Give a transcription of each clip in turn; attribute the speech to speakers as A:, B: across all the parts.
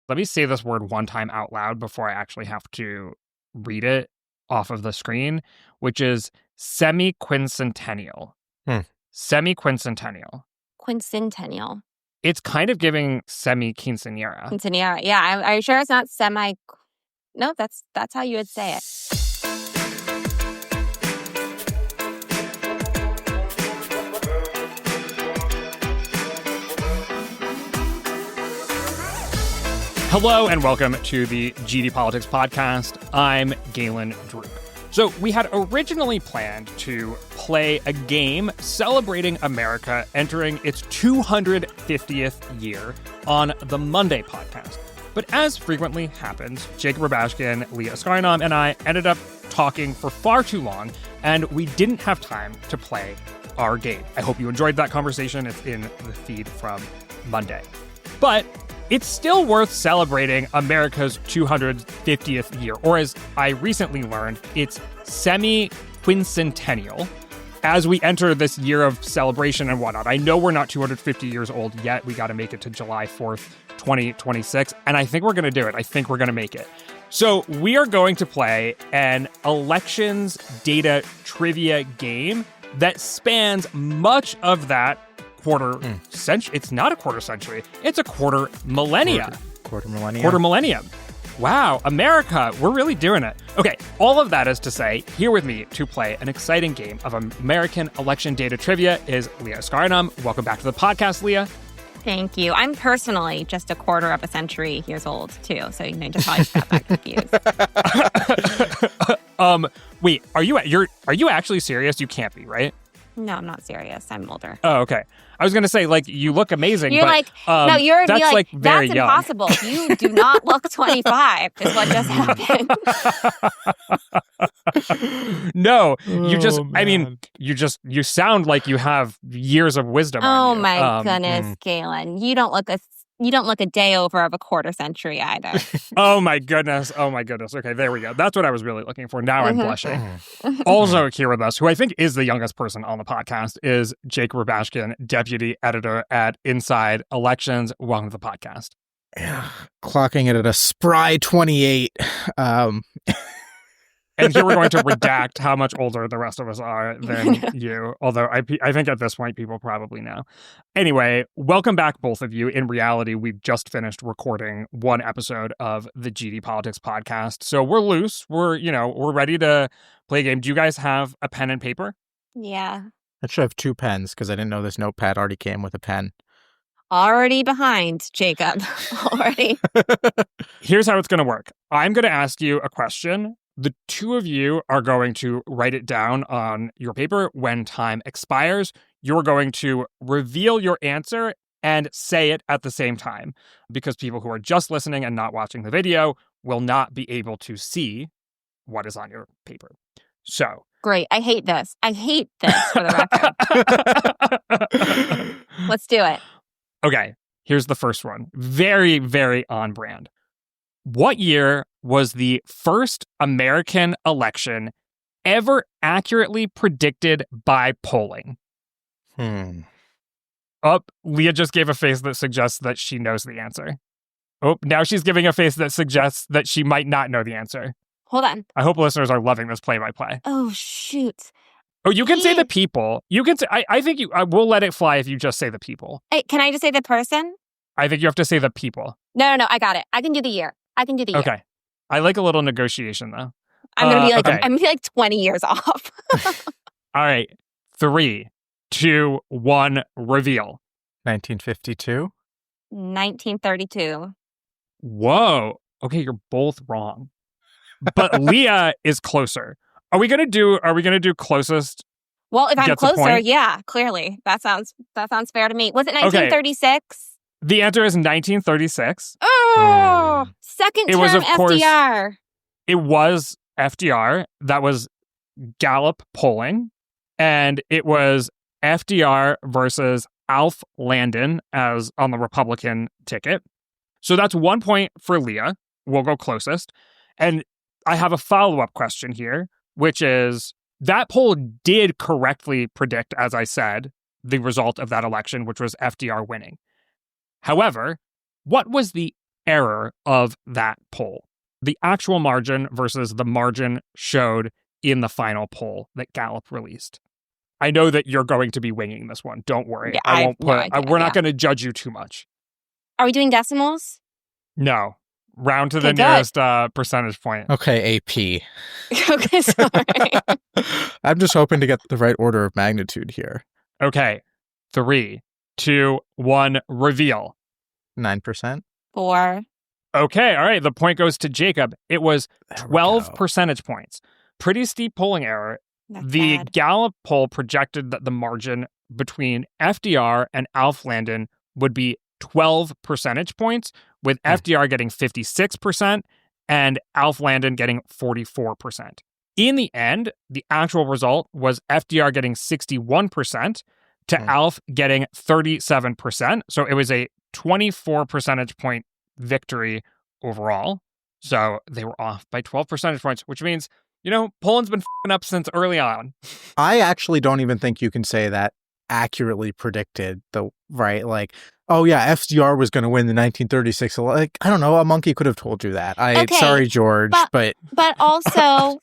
A: Let me say this word one time out loud before I actually have to read it off of the screen, which is semi-quincentennial. Semi-quincentennial.
B: Quincentennial.
A: It's kind of giving semi-quinceañera.
B: Quinceañera. Yeah. Are you sure it's not semi? No, that's how you would say it.
A: Hello and welcome to the GD Politics Podcast. I'm Galen Drew. So we had originally planned to play a game celebrating America entering its 250th year on the Monday podcast. But as frequently happens, Jacob Rabashkin, Leah Skarnam, and I ended up talking for far too long, and we didn't have time to play our game. I hope you enjoyed that conversation. It's in the feed from Monday. But it's still worth celebrating America's 250th year, or as I recently learned, it's semi-quincentennial, as we enter this year of celebration and whatnot. I know we're not 250 years old yet. We got to make it to July 4th, 2026, and I think we're going to do it. I think we're going to make it. So we are going to play an elections data trivia game that spans much of that quarter century. It's not a quarter century. It's a quarter millennia.
C: Quarter millennium.
A: Quarter millennium. Wow, America, we're really doing it. Okay, all of that is to say, here with me to play an exciting game of American election data trivia is Leah Skarnam. Welcome back to the podcast, Leah.
B: Thank you. I'm personally just a quarter of a century years old, too. So you just probably got that confused.
A: Wait, are you actually serious? You can't be, right?
B: No, I'm not serious. I'm older.
A: Oh, okay. I was going to say, like, you look amazing,
B: you're
A: but
B: like, no, you're
A: that's
B: like,
A: very
B: that's
A: young.
B: impossible. You do not look 25 is what just happened.
A: No, you sound like you have years of wisdom on
B: Oh
A: you.
B: my goodness, Galen. You don't look a day over of a quarter century either.
A: Oh my goodness. Okay, there we go. That's what I was really looking for. Now I'm blushing. Also here with us, who I think is the youngest person on the podcast, is Jake Rabashkin, deputy editor at Inside Elections. Welcome to the podcast.
C: Yeah, clocking it at a spry 28.
A: And here we're going to redact how much older the rest of us are than you, although I think at this point people probably know. Anyway, welcome back, both of you. In reality, we've just finished recording one episode of the GD Politics Podcast, so we're loose. We're ready to play a game. Do you guys have a pen and paper?
B: Yeah.
C: I should have two pens because I didn't know this notepad already came with a pen.
B: Already behind, Jacob. Already.
A: Here's how it's going to work. I'm going to ask you a question. The two of you are going to write it down on your paper. When time expires, you're going to reveal your answer and say it at the same time, because people who are just listening and not watching the video will not be able to see what is on your paper. So.
B: Great. I hate this for the record. Let's do it.
A: Okay, here's the first one. Very, very on brand. What year was the first American election ever accurately predicted by polling? Oh, Leah just gave a face that suggests that she knows the answer. Oh, now she's giving a face that suggests that she might not know the answer.
B: Hold on.
A: I hope listeners are loving this play-by-play.
B: Oh, shoot.
A: Oh, you can say the people. You can say, I think I will let it fly if you just say the people.
B: Hey, can I just say the person?
A: I think you have to say the people.
B: No, I got it. I can do the year.
A: Okay. I like a little negotiation, though.
B: I'm gonna be like,
A: okay.
B: I'm gonna be like 20 years off.
A: All right. 3, 2, 1, reveal.
C: 1952?
B: 1932.
A: Whoa. Okay, you're both wrong. But Leah is closer. Are we gonna do closest?
B: Well, if I'm closer,
A: point?
B: yeah, clearly. That sounds fair to me. Was it 1936?
A: Okay. The answer is 1936.
B: Oh, second term
A: was, of course,
B: FDR.
A: It was FDR. That was Gallup polling. And it was FDR versus Alf Landon as on the Republican ticket. So that's 1 point for Leah. We'll go closest. And I have a follow-up question here, which is that poll did correctly predict, as I said, the result of that election, which was FDR winning. However, what was the error of that poll. The actual margin versus the margin showed in the final poll that Gallup released. I know that you're going to be winging this one. Don't worry.
B: Yeah,
A: I
B: I have
A: won't
B: no
A: put.
B: idea,
A: We're not
B: yeah.
A: going to judge you too much.
B: Are we doing decimals?
A: No. Round to the
B: Okay, good.
A: nearest percentage point.
C: Okay, AP.
B: Okay, sorry.
C: I'm just hoping to get the right order of magnitude here.
A: Okay. 3, 2, 1, reveal.
C: 9%.
B: 4.
A: Okay, all right. The point goes to Jacob. It was
C: There we
A: 12
C: go.
A: percentage points. Pretty steep polling error.
B: That's
A: The
B: bad.
A: Gallup poll projected that the margin between FDR and Alf Landon would be 12 percentage points, with FDR getting 56% and Alf Landon getting 44%. In the end, the actual result was FDR getting 61% to Alf getting 37%. So it was a 24 percentage point victory overall. So they were off by 12 percentage points, which means, Poland's been f***ing up since early on.
C: I actually don't even think you can say that accurately predicted, right? Like, oh yeah, FDR was going to win the 1936. Like, I don't know, a monkey could have told you that.
B: Okay,
C: sorry, George, but
B: also,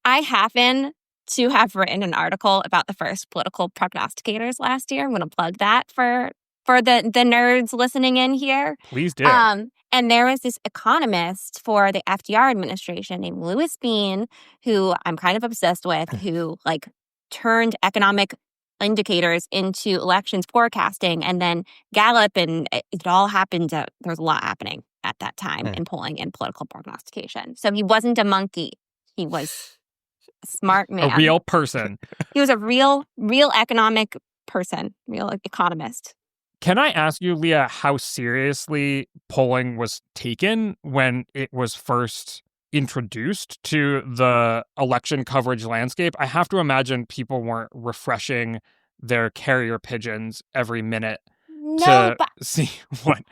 B: I happen to have written an article about the first political prognosticators last year. I'm going to plug that for the nerds listening in here.
A: Please do.
B: And there was this economist for the FDR administration named Louis Bean, who I'm kind of obsessed with, who turned economic indicators into elections forecasting. And then Gallup, and it all happened. There was a lot happening at that time in polling and political prognostication. So he wasn't a monkey. He was a smart man.
A: A real person.
B: He was a real economic person, real economist.
A: Can I ask you, Leah, how seriously polling was taken when it was first introduced to the election coverage landscape? I have to imagine people weren't refreshing their carrier pigeons every minute to see what.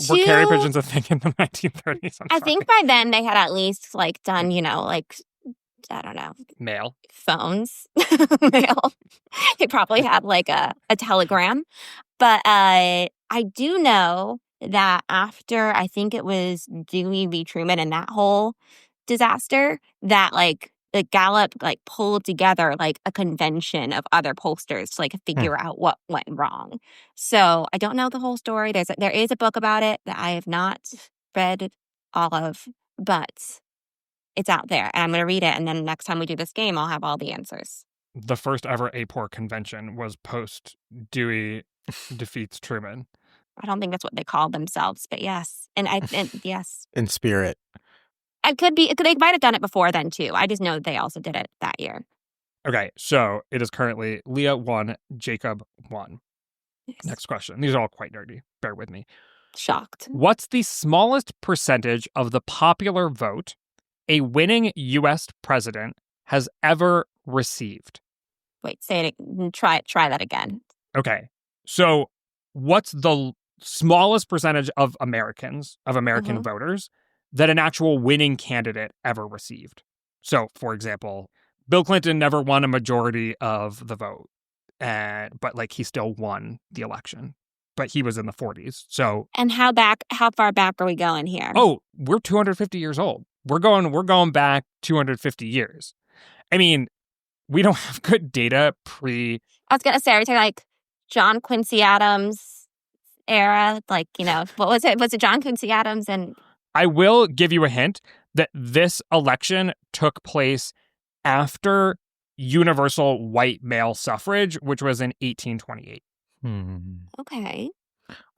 A: Were carrier pigeons a thing in the 1930s?
B: I think by then they had at least done, I don't know.
A: Mail.
B: Phones. Mail. They probably had a telegram. But I do know that after, I think it was Dewey v. Truman and that whole disaster, that the Gallup pulled together a convention of other pollsters to figure out what went wrong. So I don't know the whole story. There is a book about it that I have not read all of, but it's out there. And I'm going to read it. And then next time we do this game, I'll have all the answers.
A: The first ever APOR convention was post Dewey defeats Truman.
B: I don't think that's what they called themselves, but yes. And yes.
C: In spirit.
B: It could be, they might have done it before then too. I just know that they also did it that year.
A: Okay, so it is currently Leah 1, Jacob 1. Yes. Next question. These are all quite nerdy. Bear with me.
B: Shocked.
A: What's the smallest percentage of the popular vote a winning U.S. president has ever received?
B: Wait, say it. Try that again.
A: Okay. So what's the smallest percentage of American voters that an actual winning candidate ever received? So, for example, Bill Clinton never won a majority of the vote, but he still won the election. But he was in the 40s. So,
B: and how far back are we going here?
A: Oh, we're 250 years old. We're going back 250 years. I mean, we don't have good data I
B: was gonna say, are we talking John Quincy Adams era? What was it? Was it John Quincy Adams? And
A: I will give you a hint that this election took place after universal white male suffrage, which was in 1828.
B: Okay.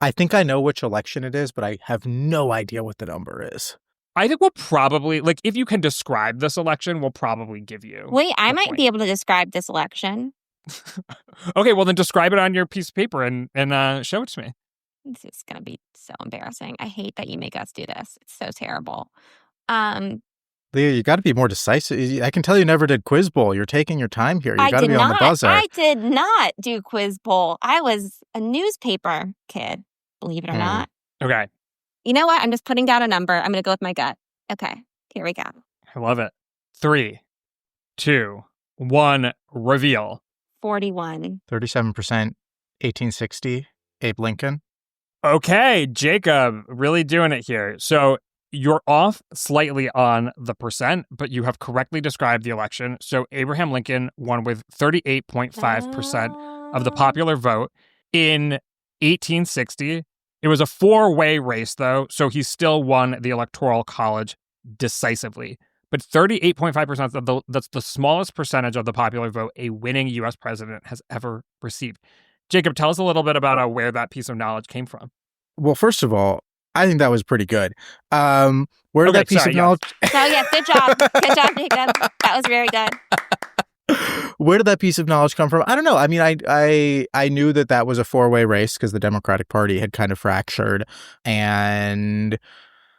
C: I think I know which election it is, but I have no idea what the number is.
A: I think we'll probably, if you can describe this election, we'll probably give you.
B: Wait, I might be able to describe this election.
A: Okay, well then describe it on your piece of paper and show it to me.
B: This is going to be so embarrassing. I hate that you make us do this. It's so terrible.
C: Leah, you got to be more decisive. I can tell you never did Quiz Bowl. You're taking your time here. You got to be on the buzzer.
B: I did not do Quiz Bowl. I was a newspaper kid, believe it or not.
A: Okay.
B: You know what? I'm just putting down a number. I'm going to go with my gut. Okay, here we go.
A: I love it. 3, 2, 1, reveal.
B: 41.
C: 37%, 1860, Abe Lincoln.
A: Okay, Jacob, really doing it here. So you're off slightly on the percent, but you have correctly described the election. So Abraham Lincoln won with 38.5% of the popular vote in 1860. It was a four-way race, though, so he still won the Electoral College decisively. But 38.5%, that's the smallest percentage of the popular vote a winning U.S. president has ever received. Jacob, tell us a little bit about where that piece of knowledge came from.
C: Well, first of all, I think that was pretty good. Where did that piece of knowledge?
B: So, yes, good job. Good job, Jacob. That was very good.
C: Where did that piece of knowledge come from? I don't know. I mean, I knew that was a four-way race because the Democratic Party had kind of fractured, and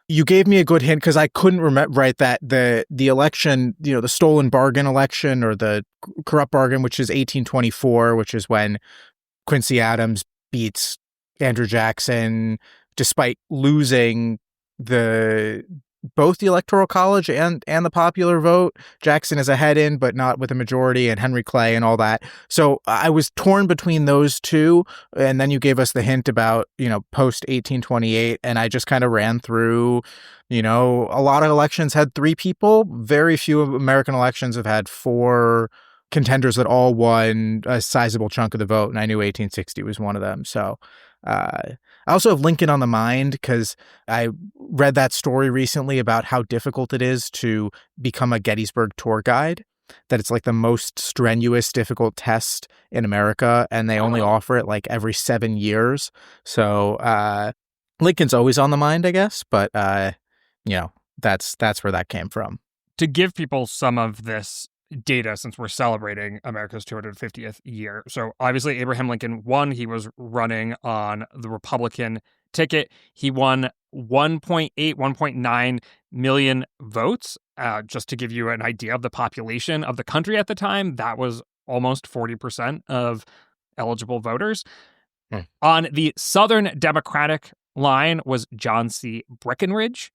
C: you gave me a good hint because I couldn't remember that the election, the stolen bargain election or the corrupt bargain, which is 1824, which is when Quincy Adams beats Andrew Jackson despite losing both the Electoral College and the popular vote. Jackson is ahead in, but not with a majority, and Henry Clay and all that. So I was torn between those two. And then you gave us the hint about, post 1828. And I just kind of ran through, a lot of elections had three people. Very few American elections have had four contenders that all won a sizable chunk of the vote. And I knew 1860 was one of them. So I also have Lincoln on the mind because I read that story recently about how difficult it is to become a Gettysburg tour guide, that it's like the most strenuous, difficult test in America, and they only offer it like every 7 years. So Lincoln's always on the mind, I guess, but that's where that came from.
A: To give people some of this data, since we're celebrating America's 250th year. So obviously Abraham Lincoln won. He was running on the Republican ticket. He won 1.9 million votes. Just to give you an idea of the population of the country at the time, that was almost 40% of eligible voters. On the Southern Democratic line was John C. Breckinridge.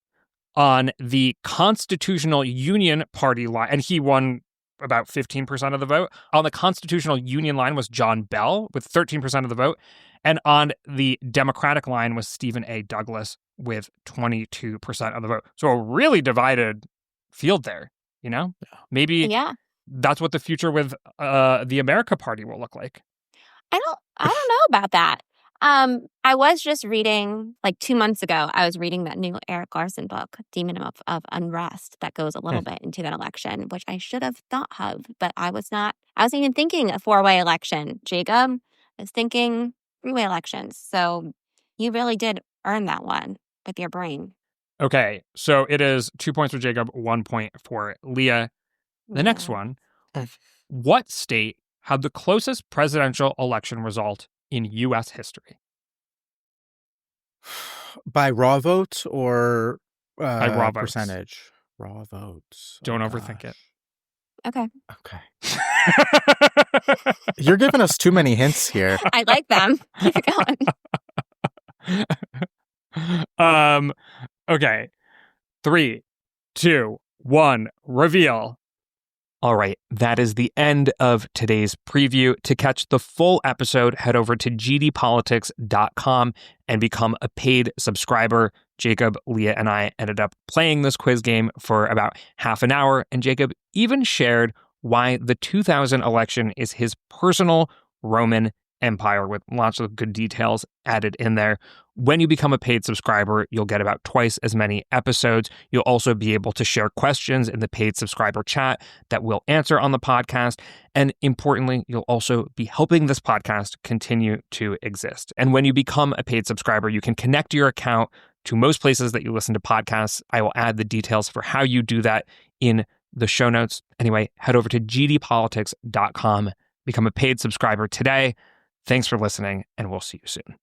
A: On the Constitutional Union Party line, and he won about 15% of the vote. On the Constitutional Union line was John Bell with 13% of the vote. And on the Democratic line was Stephen A. Douglas with 22% of the vote. So a really divided field there, Maybe that's what the future with the America Party will look like.
B: I don't know about that. I was just reading, like 2 months ago, I was reading that new Eric Larson book, Demon of Unrest, that goes a little bit into that election, which I should have thought of, but I wasn't even thinking a four-way election. Jacob, I was thinking three-way elections. So you really did earn that one with your brain.
A: Okay, so it is 2 points for Jacob, 1 point for Leah. The next one, what state had the closest presidential election result in U.S. history?
C: By raw votes or
A: by raw votes.
C: Percentage? Raw votes.
A: Don't overthink it.
B: Okay.
C: You're giving us too many hints here.
B: I like them. Keep going.
A: Okay. 3, 2, 1, reveal. All right, that is the end of today's preview. To catch the full episode, head over to gdpolitics.com and become a paid subscriber. Jacob, Leah, and I ended up playing this quiz game for about half an hour, and Jacob even shared why the 2000 election is his personal Roman Empire, with lots of good details added in there. When you become a paid subscriber, you'll get about twice as many episodes. You'll also be able to share questions in the paid subscriber chat that we'll answer on the podcast. And importantly, you'll also be helping this podcast continue to exist. And when you become a paid subscriber, you can connect your account to most places that you listen to podcasts. I will add the details for how you do that in the show notes. Anyway, head over to gdpolitics.com, become a paid subscriber today. Thanks for listening, and we'll see you soon.